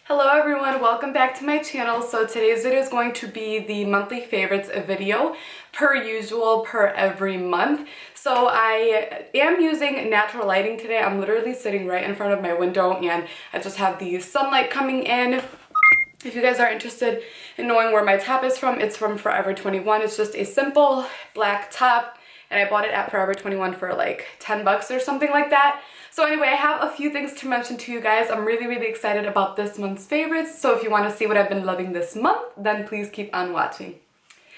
Hello everyone, welcome back to my channel. So today's video is going to be the monthly favorites video per usual, per every month. So I am using natural lighting today. I'm literally sitting right in front of my window and I just have the sunlight coming in. If you guys are interested in knowing where my top is from, it's from Forever 21. It's just a simple black top and I bought it at Forever 21 for like 10 bucks or something like that. So anyway, I have a few things to mention to you guys. I'm really excited about this month's favorites. So if you want to see what I've been loving this month, then please keep on watching.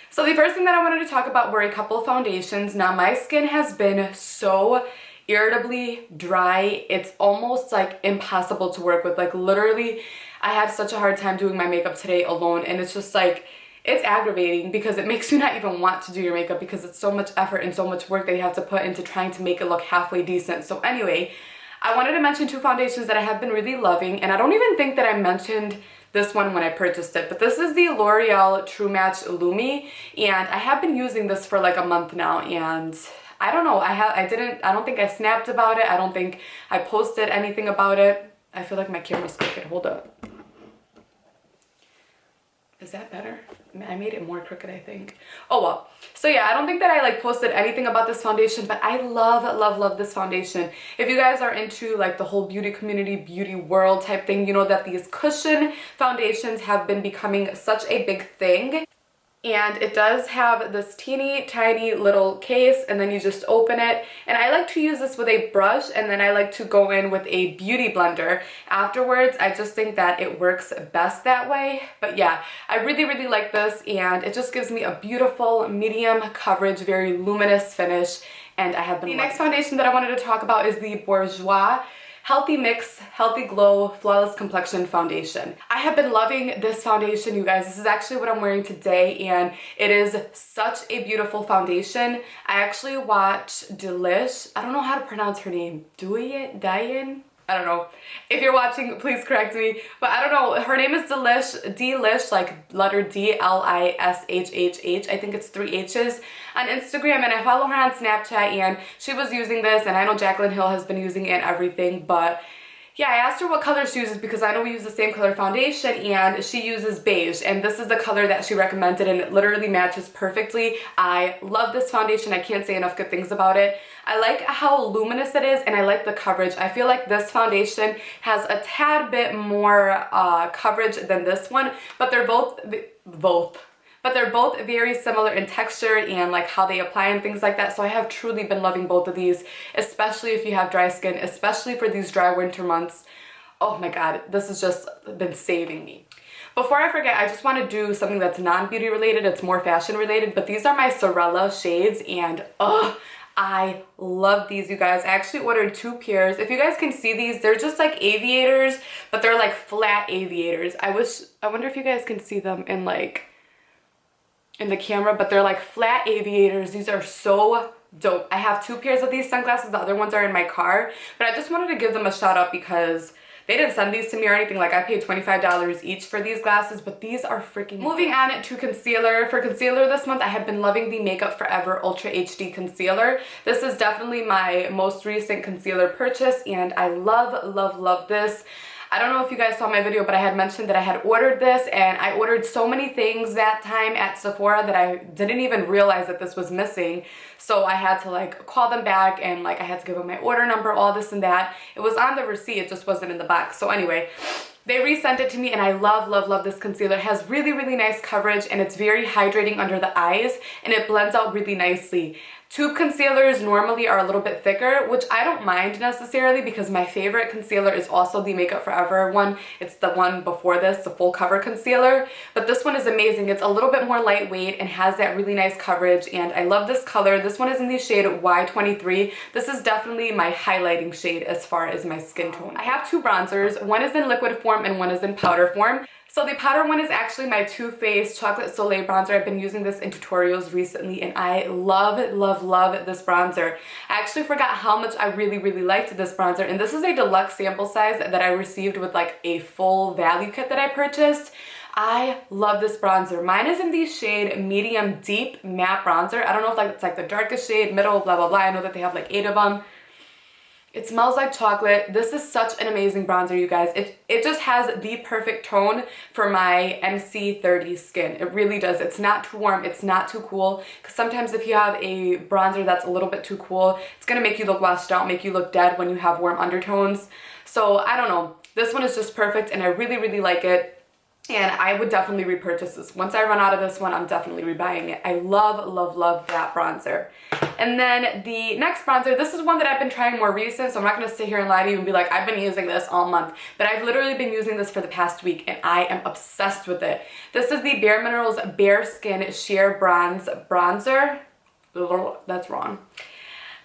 So the first thing that I wanted to talk about were a couple of foundations. Now my skin has been so irritably dry. It's almost like impossible to work with. Like literally, I had such a hard time doing my makeup today alone, and it's just like, it's aggravating because it makes you not even want to do your makeup because it's so much effort and so much work that you have to put into trying to make it look halfway decent. So anyway, I wanted to mention two foundations that I have been really loving, and I don't even think that I mentioned this one when I purchased it, but this is the L'Oreal True Match Lumi, and I have been using this for like a month now, and I don't know, I don't think I snapped about it. I don't think I posted anything about it. I feel like my camera's crooked. Hold up. Is that better? I made it more crooked, I think. Oh well. So yeah, I don't think that I like posted anything about this foundation, but I love this foundation. If you guys are into like the whole beauty community, beauty world type thing, you know that these cushion foundations have been becoming such a big thing. And it does have this teeny tiny little case, and then you just open it. And I like to use this with a brush, and then I like to go in with a beauty blender afterwards. I just think that it works best that way. But yeah, I really like this, and it just gives me a beautiful medium coverage, very luminous finish. And I have been loving. The next foundation that I wanted to talk about is the Bourjois Healthy Mix, Healthy Glow, Flawless Complexion Foundation. I have been loving this foundation, you guys. This is actually what I'm wearing today, and it is such a beautiful foundation. I actually watched Delish. I don't know how to pronounce her name. Diane? I don't know. If you're watching, please correct me. But I don't know. Her name is Delish, like letter D-L-I-S-H-H-H. I think it's 3 H's on Instagram, and I follow her on Snapchat, and she was using this, and I know Jaclyn Hill has been using it and everything, but yeah, I asked her what color she uses because I know we use the same color foundation, and she uses beige, and this is the color that she recommended, and it literally matches perfectly. I love this foundation. I can't say enough good things about it. I like how luminous it is, and I like the coverage. I feel like this foundation has a tad bit more coverage than this one, but they're both very similar in texture and like how they apply and things like that. So I have truly been loving both of these, especially if you have dry skin, especially for these dry winter months. Oh my god, this has just been saving me. Before I forget, I just want to do something that's non-beauty related. It's more fashion related, but these are my Sorella shades, and I love these, you guys. I actually ordered 2 pairs. If you guys can see these, they're just like aviators, but they're like flat aviators. I wonder if you guys can see them in the camera, but they're like flat aviators. These are so dope. I have 2 pairs of these sunglasses. The other ones are in my car, but I just wanted to give them a shout out because they didn't send these to me or anything. Like I paid $25 each for these glasses, but these are freaking Moving on to concealer. For concealer this month, I have been loving the Makeup Forever Ultra HD Concealer. This is definitely my most recent concealer purchase, and I love this. I don't know if you guys saw my video, but I had mentioned that I had ordered this, and I ordered so many things that time at Sephora that I didn't even realize that this was missing. So I had to like call them back, and like I had to give them my order number, all this and that. It was on the receipt, it just wasn't in the box. So anyway, they resent it to me, and I love this concealer. It has really nice coverage, and it's very hydrating under the eyes, and it blends out really nicely. Tube concealers normally are a little bit thicker, which I don't mind necessarily because my favorite concealer is also the Makeup Forever one. It's the one before this, the full cover concealer. But this one is amazing. It's a little bit more lightweight and has that really nice coverage, and I love this color. This one is in the shade Y23. This is definitely my highlighting shade as far as my skin tone. I have 2 bronzers. One is in liquid form and one is in powder form. So the powder one is actually my Too Faced Chocolate Soleil bronzer. I've been using this in tutorials recently, and I love this bronzer. I actually forgot how much I really liked this bronzer, and this is a deluxe sample size that I received with like a full value kit that I purchased. I love this bronzer. Mine is in the shade Medium Deep Matte Bronzer. I don't know if it's like the darkest shade, middle, blah blah blah. I know that they have like 8 of them. It smells like chocolate. This is such an amazing bronzer, you guys. It just has the perfect tone for my MC30 skin. It really does. It's not too warm, it's not too cool, because sometimes if you have a bronzer that's a little bit too cool, it's gonna make you look washed out, make you look dead when you have warm undertones. So I don't know. This one is just perfect and I really, really like it. And I would definitely repurchase this. Once I run out of this one, I'm definitely rebuying it. I love, love, love that bronzer. And then the next bronzer, this is one that I've been trying more recent, so I'm not gonna sit here and lie to you and be like, I've been using this all month. But I've literally been using this for the past week and I am obsessed with it. This is the Bare Minerals Bare Skin Sheer Bronze Bronzer. That's wrong.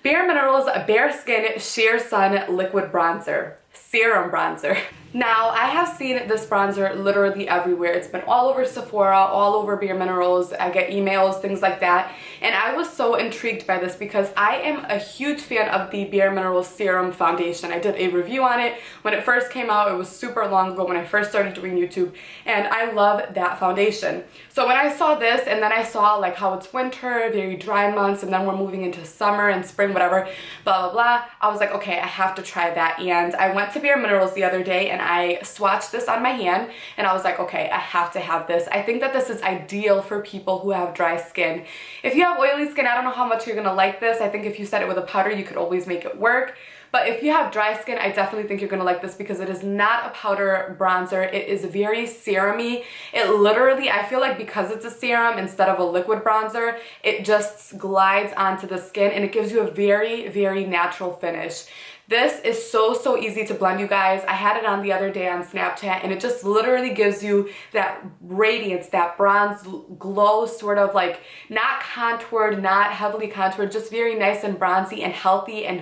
Bare Minerals Bare Skin Sheer Sun Liquid Bronzer. Serum bronzer. Now, I have seen this bronzer literally everywhere. It's been all over Sephora, all over Bare Minerals. I get emails, things like that. And I was so intrigued by this because I am a huge fan of the Bare Minerals Serum Foundation. I did a review on it when it first came out. It was super long ago when I first started doing YouTube. And I love that foundation. So when I saw this and then I saw like how it's winter, very dry months, and then we're moving into summer and spring, whatever, blah, blah, blah. I was like, okay, I have to try that. And I went to Bare Minerals the other day and I swatched this on my hand and I was like, okay, I have to have this. I think that this is ideal for people who have dry skin. If you have oily skin, I don't know how much you're gonna like this. I think if you set it with a powder, you could always make it work. But if you have dry skin, I definitely think you're gonna like this because it is not a powder bronzer. It is very serum-y. It literally, I feel like because it's a serum instead of a liquid bronzer, it just glides onto the skin and it gives you a very, very natural finish. This is so, so easy to blend, you guys. I had it on the other day on Snapchat and it just literally gives you that radiance, that bronze glow, sort of like not contoured, not heavily contoured, just very nice and bronzy and healthy and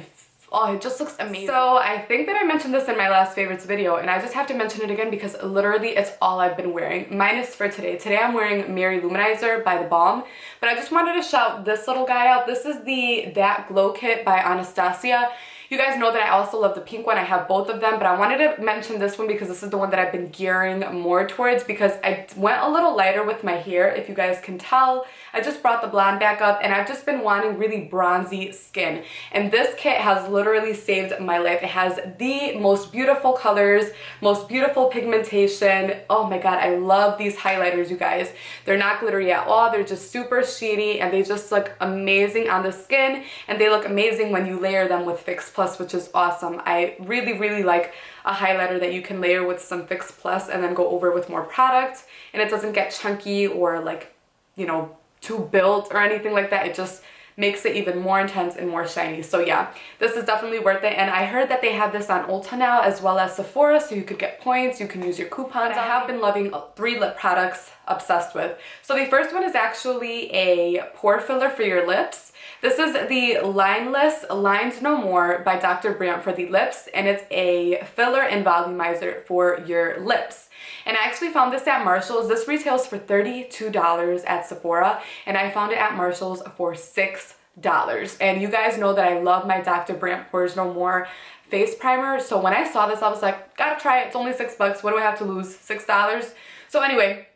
oh, it just looks amazing. So I think that I mentioned this in my last favorites video and I just have to mention it again because literally it's all I've been wearing, minus for today. Today I'm wearing Mary Luminizer by The Balm, but I just wanted to shout this little guy out. This is the That Glow Kit by Anastasia. You guys know that I also love the pink one. I have both of them, but I wanted to mention this one because this is the one that I've been gearing more towards because I went a little lighter with my hair, if you guys can tell. I just brought the blonde back up and I've just been wanting really bronzy skin. And this kit has literally saved my life. It has the most beautiful colors, most beautiful pigmentation. Oh my God, I love these highlighters, you guys. They're not glittery at all. They're just super sheety and they just look amazing on the skin and they look amazing when you layer them with Fix Plus, which is awesome. I really, really like a highlighter that you can layer with some Fix Plus and then go over with more product and it doesn't get chunky or like, you know, too built or anything like that. It just makes it even more intense and more shiny. So yeah, this is definitely worth it. And I heard that they have this on Ulta now as well as Sephora, so you could get points, you can use your coupons. I have been loving 3 lip products, obsessed with. So the first one is actually a pore filler for your lips. This is the Lineless Lines No More by Dr. Brandt for the lips, and it's a filler and volumizer for your lips. And I actually found this at Marshall's. This retails for $32 at Sephora, and I found it at Marshall's for $6. And you guys know that I love my Dr. Brandt Pores No More face primer, so when I saw this, I was like, gotta try it. It's only $6. What do I have to lose? $6? So anyway,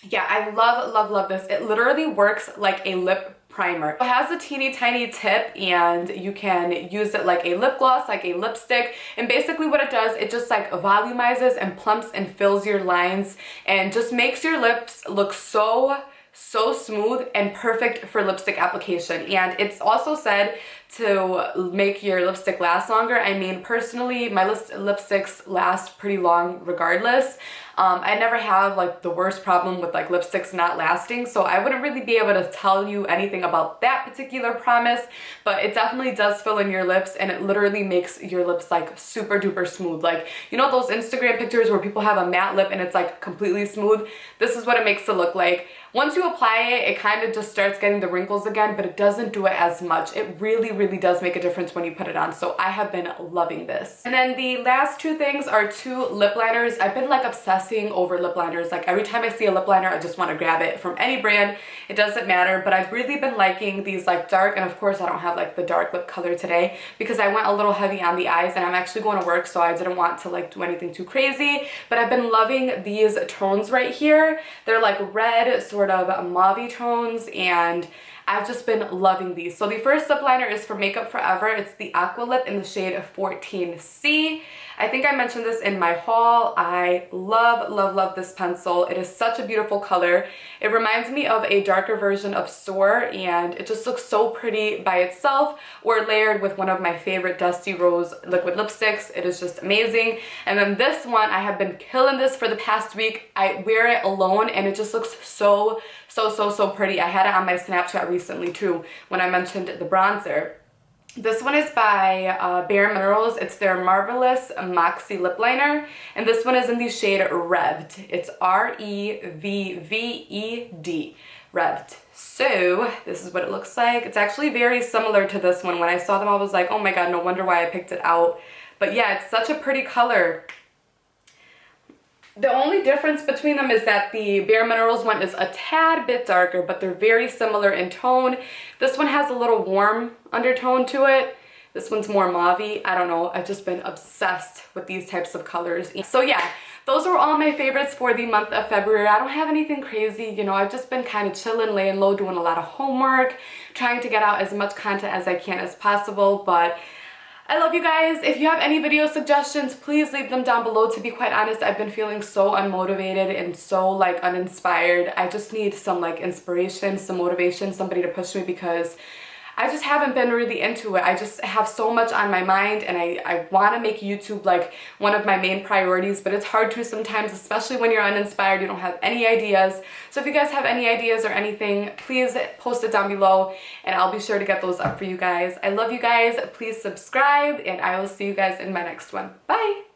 yeah, I love, love, love this. It literally works like a lip primer. It has a teeny tiny tip and you can use it like a lip gloss, like a lipstick, and basically what it does, it just like volumizes and plumps and fills your lines and just makes your lips look so smooth and perfect for lipstick application. And it's also said to make your lipstick last longer. I mean, personally, my lipsticks last pretty long regardless. I never have like the worst problem with like lipsticks not lasting, so I wouldn't really be able to tell you anything about that particular promise, but it definitely does fill in your lips and it literally makes your lips like super duper smooth. Like, you know those Instagram pictures where people have a matte lip and it's like completely smooth? This is what it makes it look like. Once you apply it, it kind of just starts getting the wrinkles again, but it doesn't do it as much. It really, really does make a difference when you put it on, so I have been loving this. And then the last 2 things are 2 lip liners. I've been like obsessing over lip liners. Like every time I see a lip liner, I just want to grab it from any brand. It doesn't matter, but I've really been liking these like dark, and of course I don't have like the dark lip color today because I went a little heavy on the eyes and I'm actually going to work, so I didn't want to like do anything too crazy, but I've been loving these tones right here. They're like red, sort of mauve tones, and I've just been loving these. So the first lip liner is from Makeup Forever. It's the Aqua Lip in the shade 14C. I think I mentioned this in my haul. I love, love, love this pencil. It is such a beautiful color. It reminds me of a darker version of Soar, and it just looks so pretty by itself or layered with one of my favorite Dusty Rose liquid lipsticks. It is just amazing. And then this one, I have been killing this for the past week. I wear it alone and it just looks so pretty. I had it on my Snapchat recently too when I mentioned the bronzer. This one is by Bare Minerals. It's their Marvelous Moxie Lip Liner, and this one is in the shade Revved. It's R-E-V-V-E-D, Revved. So this is what it looks like. It's actually very similar to this one. When I saw them, I was like, oh my god, no wonder why I picked it out. But yeah, it's such a pretty color. The only difference between them is that the Bare Minerals one is a tad bit darker, but they're very similar in tone. This one has a little warm undertone to it. This one's more mauve-y. I don't know. I've just been obsessed with these types of colors. So yeah, those are all my favorites for the month of February. I don't have anything crazy. You know, I've just been kind of chilling, laying low, doing a lot of homework, trying to get out as much content as I can as possible, but I love you guys. If you have any video suggestions, please leave them down below. To be quite honest, I've been feeling so unmotivated and so like uninspired. I just need some like inspiration, some motivation, somebody to push me because I just haven't been really into it. I just have so much on my mind and I want to make YouTube like one of my main priorities, but it's hard to sometimes, especially when you're uninspired, you don't have any ideas. So if you guys have any ideas or anything, please post it down below and I'll be sure to get those up for you guys. I love you guys. Please subscribe and I will see you guys in my next one. Bye!